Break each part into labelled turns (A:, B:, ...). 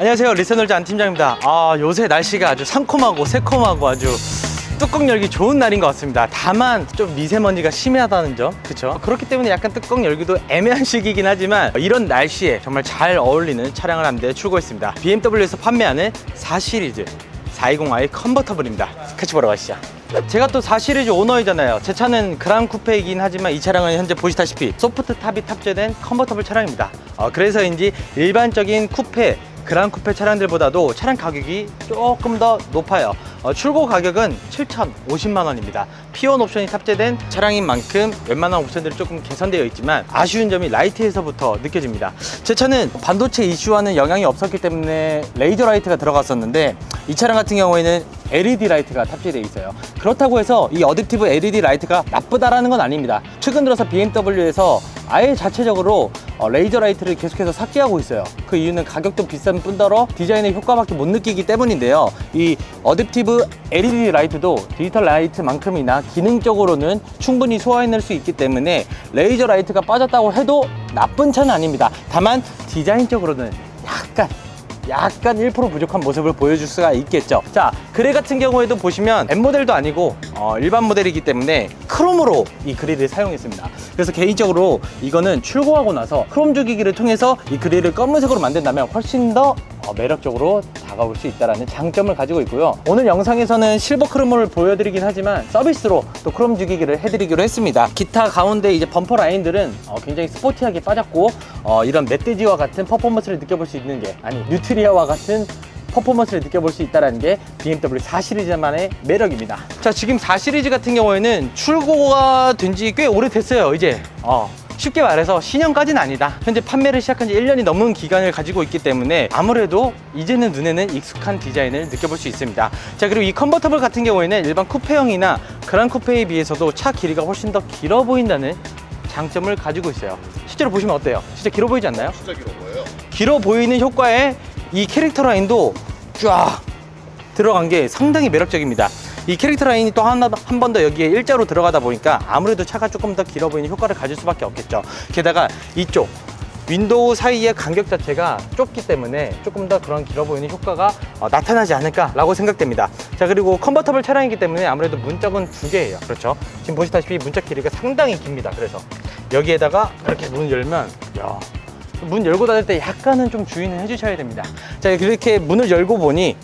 A: 안녕하세요, 리서널즈 안 팀장입니다. 요새 날씨가 아주 상콤하고 새콤하고 아주 뚜껑 열기 좋은 날인 것 같습니다. 다만 좀 미세먼지가 심하다는 점, 그쵸? 그렇기 때문에 약간 뚜껑 열기도 애매한 시기이긴 하지만 이런 날씨에 정말 잘 어울리는 차량을 한 대 출고했습니다. BMW에서 판매하는 4시리즈 420i 컨버터블입니다. 같이 보러 가시죠. 제가 또 4시리즈 오너이잖아요. 제 차는 그랑 쿠페이긴 하지만 이 차량은 현재 보시다시피 소프트 탑이 탑재된 컨버터블 차량입니다. 그래서인지 일반적인 쿠페, 그랑 쿠페 차량들보다도 차량 가격이 조금 더 높아요. 출고 가격은 7,050만 원입니다. P1 옵션이 탑재된 차량인 만큼 웬만한 옵션들이 조금 개선되어 있지만 아쉬운 점이 라이트에서부터 느껴집니다. 제 차는 반도체 이슈와는 영향이 없었기 때문에 레이저 라이트가 들어갔었는데 이 차량 같은 경우에는 LED 라이트가 탑재되어 있어요. 그렇다고 해서 이 어댑티브 LED 라이트가 나쁘다라는 건 아닙니다. 최근 들어서 BMW에서 아예 자체적으로 레이저 라이트를 계속해서 삭제하고 있어요. 그 이유는 가격도 비싼 뿐더러 디자인의 효과밖에 못 느끼기 때문인데요. 이 어댑티브 LED 라이트도 디지털 라이트만큼이나 기능적으로는 충분히 소화해낼 수 있기 때문에 레이저 라이트가 빠졌다고 해도 나쁜 차는 아닙니다. 다만 디자인적으로는 약간 1% 부족한 모습을 보여줄 수가 있겠죠. 자, 그릴 같은 경우에도 보시면 M모델도 아니고 일반 모델이기 때문에 크롬으로 이 그릴을 사용했습니다. 그래서 개인적으로 이거는 출고하고 나서 크롬 주기기를 통해서 이 그릴을 검은색으로 만든다면 훨씬 더 매력적으로 다가올 수 있다는 장점을 가지고 있고요. 오늘 영상에서는 실버 크롬을 보여드리긴 하지만 서비스로 또 크롬 주기기를 해드리기로 했습니다. 기타 가운데 이제 범퍼 라인들은 굉장히 스포티하게 빠졌고 이런 멧돼지와 같은 퍼포먼스를 느껴볼 수 있는 게 뉴트리아와 같은 퍼포먼스를 느껴볼 수 있다는 게 BMW 4시리즈만의 매력입니다. 자, 지금 4시리즈 같은 경우에는 출고가 된 지 꽤 오래됐어요. 이제 쉽게 말해서 신형까지는 아니다. 현재 판매를 시작한 지 1년이 넘은 기간을 가지고 있기 때문에 아무래도 이제는 눈에는 익숙한 디자인을 느껴볼 수 있습니다. 자, 그리고 이 컨버터블 같은 경우에는 일반 쿠페형이나 그랑 쿠페에 비해서도 차 길이가 훨씬 더 길어 보인다는 장점을 가지고 있어요. 실제로 보시면 어때요? 진짜 길어 보이지 않나요?
B: 진짜 길어 보여요.
A: 길어 보이는 효과에 이 캐릭터 라인도 쫙 들어간 게 상당히 매력적입니다. 이 캐릭터 라인이 또 한 번 더 여기에 일자로 들어가다 보니까 아무래도 차가 조금 더 길어 보이는 효과를 가질 수밖에 없겠죠. 게다가 이쪽 윈도우 사이의 간격 자체가 좁기 때문에 조금 더 그런 길어 보이는 효과가 나타나지 않을까라고 생각됩니다. 자, 그리고 컨버터블 차량이기 때문에 아무래도 문짝은 2개예요. 그렇죠? 지금 보시다시피 문짝 길이가 상당히 깁니다. 그래서 여기에다가 이렇게 문을 열면 문 열고 닫을 때 약간은 좀 주의는 해주셔야 됩니다. 자, 이렇게 문을 열고 보니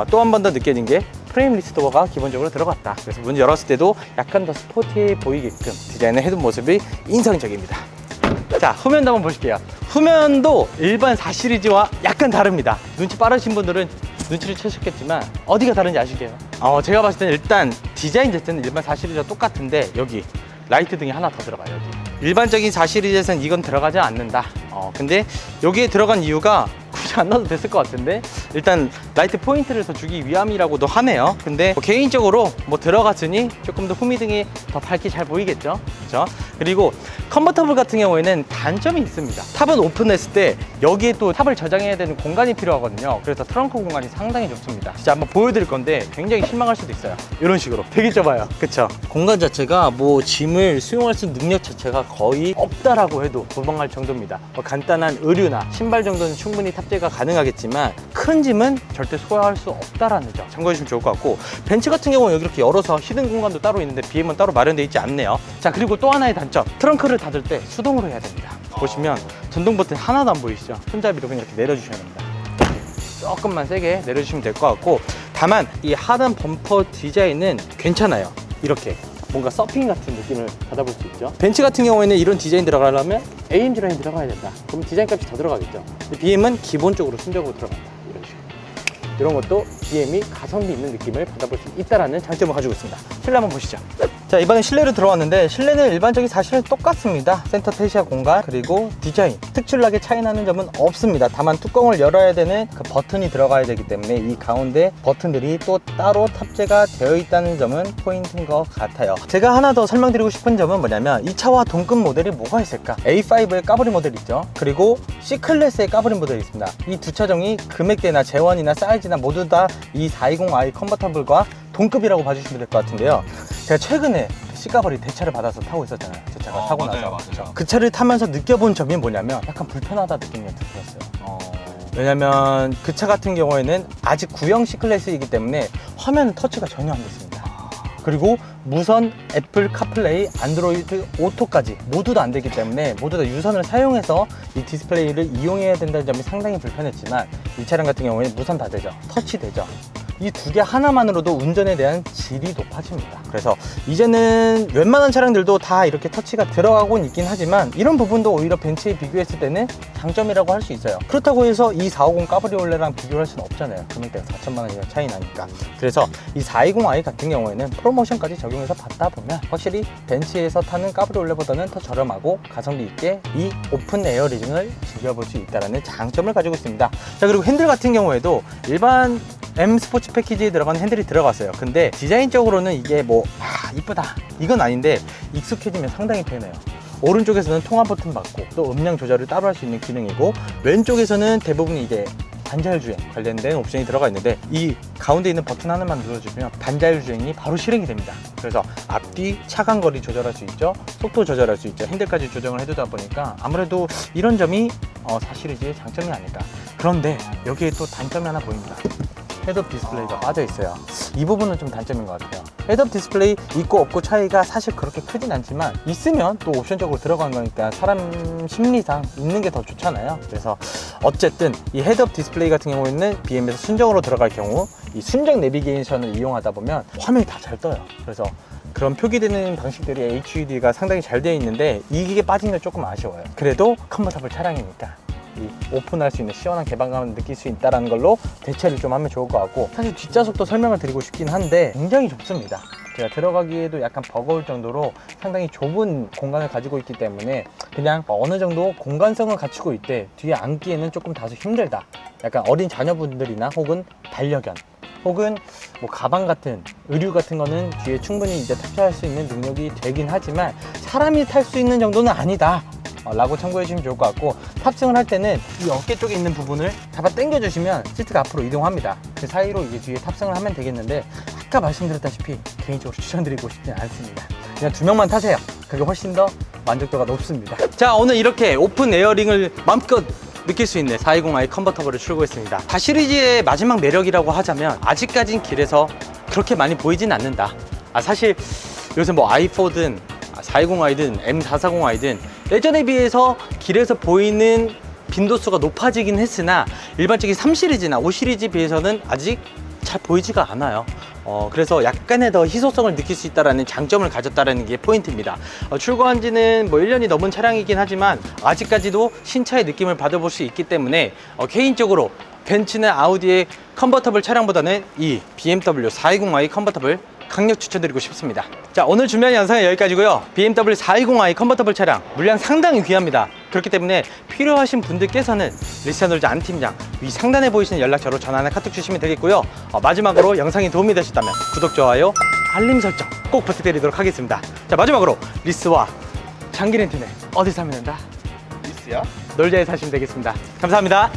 A: 또 한 번 더 느껴진 게 프레임리스 도어가 기본적으로 들어갔다. 그래서 문 열었을 때도 약간 더 스포티해 보이게끔 디자인을 해둔 모습이 인상적입니다. 자, 후면도 한번 보실게요. 후면도 일반 4시리즈와 약간 다릅니다. 눈치 빠르신 분들은 눈치를 채셨겠지만 어디가 다른지 아시게요? 제가 봤을 때는 일단 디자인 자체는 일반 4시리즈와 똑같은데 여기 라이트 등이 하나 더 들어가요. 여기. 일반적인 4시리즈에서는 이건 들어가지 않는다. 근데 여기에 들어간 이유가 굳이 안 넣어도 됐을 것 같은데 일단 라이트 포인트를 더 주기 위함이라고도 하네요. 근데 개인적으로 들어갔으니 조금 더 후미등이 더 밝게 잘 보이겠죠. 그렇죠? 그리고 컨버터블 같은 경우에는 단점이 있습니다. 탑은 오픈했을 때 여기에 또 탑을 저장해야 되는 공간이 필요하거든요. 그래서 트렁크 공간이 상당히 좁습니다. 진짜 한번 보여드릴 건데 굉장히 실망할 수도 있어요. 이런 식으로 되게 좁아요. 그쵸? 공간 자체가 짐을 수용할 수 있는 능력 자체가 거의 없다라고 해도 무방할 정도입니다. 간단한 의류나 신발 정도는 충분히 탑재가 가능하겠지만 큰 짐은 절대 소화할 수 없다라는 점 참고해 주시면 좋을 것 같고, 벤츠 같은 경우는 여기 이렇게 열어서 히든 공간도 따로 있는데 BM은 따로 마련되어 있지 않네요. 자, 그리고 또 하나의 단점, 트렁크를 닫을 때 수동으로 해야 됩니다. 보시면 전동 버튼 하나도 안 보이시죠? 손잡이로 그냥 이렇게 내려주셔야 됩니다. 조금만 세게 내려주시면 될 것 같고, 다만 이 하단 범퍼 디자인은 괜찮아요. 이렇게 뭔가 서핑 같은 느낌을 받아볼 수 있죠. 벤츠 같은 경우에는 이런 디자인 들어가려면 AMG 라인 들어가야 된다. 그럼 디자인 값이 더 들어가겠죠. BM은 기본적으로 순정으로 들어간다. 이런 식으로. 이런 것도 BM이 가성비 있는 느낌을 받아볼 수 있다는 장점을 가지고 있습니다. 실내 한번 보시죠. 자, 이번엔 실내로 들어왔는데 실내는 일반적인 사실은 똑같습니다. 센터 페시아 공간 그리고 디자인 특출나게 차이나는 점은 없습니다. 다만 뚜껑을 열어야 되는 그 버튼이 들어가야 되기 때문에 이 가운데 버튼들이 또 따로 탑재가 되어 있다는 점은 포인트인 것 같아요. 제가 하나 더 설명드리고 싶은 점은 뭐냐면 이 차와 동급 모델이 뭐가 있을까? A5의 까브리 모델 있죠. 그리고 C클래스의 까브리 모델이 있습니다. 이 두 차종이 금액대나 재원이나 사이즈나 모두 다 이 420i 컨버터블과 동급이라고 봐주시면 될 것 같은데요. 제가 최근에 C까버리 대차를 받아서 타고 있었잖아요. 제 차가 사고 나서.
B: 맞아요.
A: 그 차를 타면서 느껴본 점이 뭐냐면 약간 불편하다 느낌이 들었어요. 왜냐면 그 차 같은 경우에는 아직 구형 C클래스이기 때문에 화면 터치가 전혀 안 됐습니다. 그리고 무선 애플 카플레이, 안드로이드 오토까지 모두 다 안 되기 때문에 모두 다 유선을 사용해서 이 디스플레이를 이용해야 된다는 점이 상당히 불편했지만 이 차량 같은 경우에는 무선 다 되죠. 터치 되죠. 이 두 개 하나만으로도 운전에 대한 질이 높아집니다. 그래서 이제는 웬만한 차량들도 다 이렇게 터치가 들어가곤 있긴 하지만 이런 부분도 오히려 벤츠에 비교했을 때는 장점이라고 할 수 있어요. 그렇다고 해서 이 450 까브리올레랑 비교를 할 수는 없잖아요. 금액대가 4천만 원 이상 차이 나니까. 그래서 이 420i 같은 경우에는 프로모션까지 적용해서 받다 보면 확실히 벤츠에서 타는 까브리올레보다는 더 저렴하고 가성비 있게 이 오픈 에어리징을 즐겨볼 수 있다는 장점을 가지고 있습니다. 자, 그리고 핸들 같은 경우에도 일반 M 스포츠 패키지에 들어가는 핸들이 들어갔어요. 근데 디자인적으로는 이게 뭐 이쁘다 이건 아닌데 익숙해지면 상당히 편해요. 오른쪽에서는 통화 버튼 받고 또 음량 조절을 따로 할 수 있는 기능이고, 왼쪽에서는 대부분 이제 반자율주행 관련된 옵션이 들어가 있는데 이 가운데 있는 버튼 하나만 눌러주면 반자율주행이 바로 실행이 됩니다. 그래서 앞뒤 차간거리 조절할 수 있죠, 속도 조절할 수 있죠, 핸들까지 조정을 해두다 보니까 아무래도 이런 점이 4시리즈의 장점이 아닐까. 그런데 여기에 또 단점이 하나 보입니다. 헤드업 디스플레이가 빠져 있어요. 이 부분은 좀 단점인 것 같아요. 헤드업 디스플레이 있고 없고 차이가 사실 그렇게 크진 않지만 있으면 또 옵션적으로 들어간 거니까 사람 심리상 있는 게 더 좋잖아요. 그래서 어쨌든 이 헤드업 디스플레이 같은 경우에는 BM에서 순정으로 들어갈 경우 이 순정 내비게이션을 이용하다 보면 화면이 다 잘 떠요. 그래서 그런 표기되는 방식들이 HUD가 상당히 잘 되어 있는데 이게 빠진 게 조금 아쉬워요. 그래도 컨버터블 차량이니까 이 오픈할 수 있는 시원한 개방감을 느낄 수 있다는 걸로 대체를 좀 하면 좋을 것 같고, 사실 뒷좌석도 설명을 드리고 싶긴 한데 굉장히 좁습니다. 제가 들어가기에도 약간 버거울 정도로 상당히 좁은 공간을 가지고 있기 때문에 그냥 어느 정도 공간성을 갖추고 있대 뒤에 앉기에는 조금 다소 힘들다, 약간 어린 자녀분들이나 혹은 반려견 혹은 뭐 가방 같은 의류 같은 거는 뒤에 충분히 이제 탑재할 수 있는 능력이 되긴 하지만 사람이 탈 수 있는 정도는 아니다 라고 참고해 주시면 좋을 것 같고, 탑승을 할 때는 이 어깨 쪽에 있는 부분을 잡아 당겨 주시면 시트가 앞으로 이동합니다. 그 사이로 이제 뒤에 탑승을 하면 되겠는데 아까 말씀드렸다시피 개인적으로 추천드리고 싶지는 않습니다. 그냥 2명만 타세요. 그게 훨씬 더 만족도가 높습니다. 자, 오늘 이렇게 오픈 에어링을 마음껏 느낄 수 있는 420i 컨버터블을 출고했습니다. 4시리즈의 마지막 매력이라고 하자면 아직까진 길에서 그렇게 많이 보이진 않는다. 사실 요새 뭐 i4든 420i든 M440i든 예전에 비해서 길에서 보이는 빈도수가 높아지긴 했으나 일반적인 3시리즈나 5시리즈에 비해서는 아직 잘 보이지가 않아요. 그래서 약간의 더 희소성을 느낄 수 있다는 장점을 가졌다는 게 포인트입니다. 출고한 지는 뭐 1년이 넘은 차량이긴 하지만 아직까지도 신차의 느낌을 받아볼 수 있기 때문에 개인적으로 벤츠나 아우디의 컨버터블 차량보다는 이 BMW 420i 컨버터블 강력 추천드리고 싶습니다. 자, 오늘 준비한 영상은 여기까지고요. BMW 420i 컨버터블 차량 물량 상당히 귀합니다. 그렇기 때문에 필요하신 분들께서는 리스타놀즈 안 팀장 위 상단에 보이시는 연락처로 전화나 카톡 주시면 되겠고요. 마지막으로 영상이 도움이 되셨다면 구독, 좋아요, 알림 설정 꼭 부탁드리도록 하겠습니다. 자, 마지막으로 리스와 장기 렌트는 어디서 하면 된다?
B: 리스야?
A: 놀자에 사시면 되겠습니다. 감사합니다.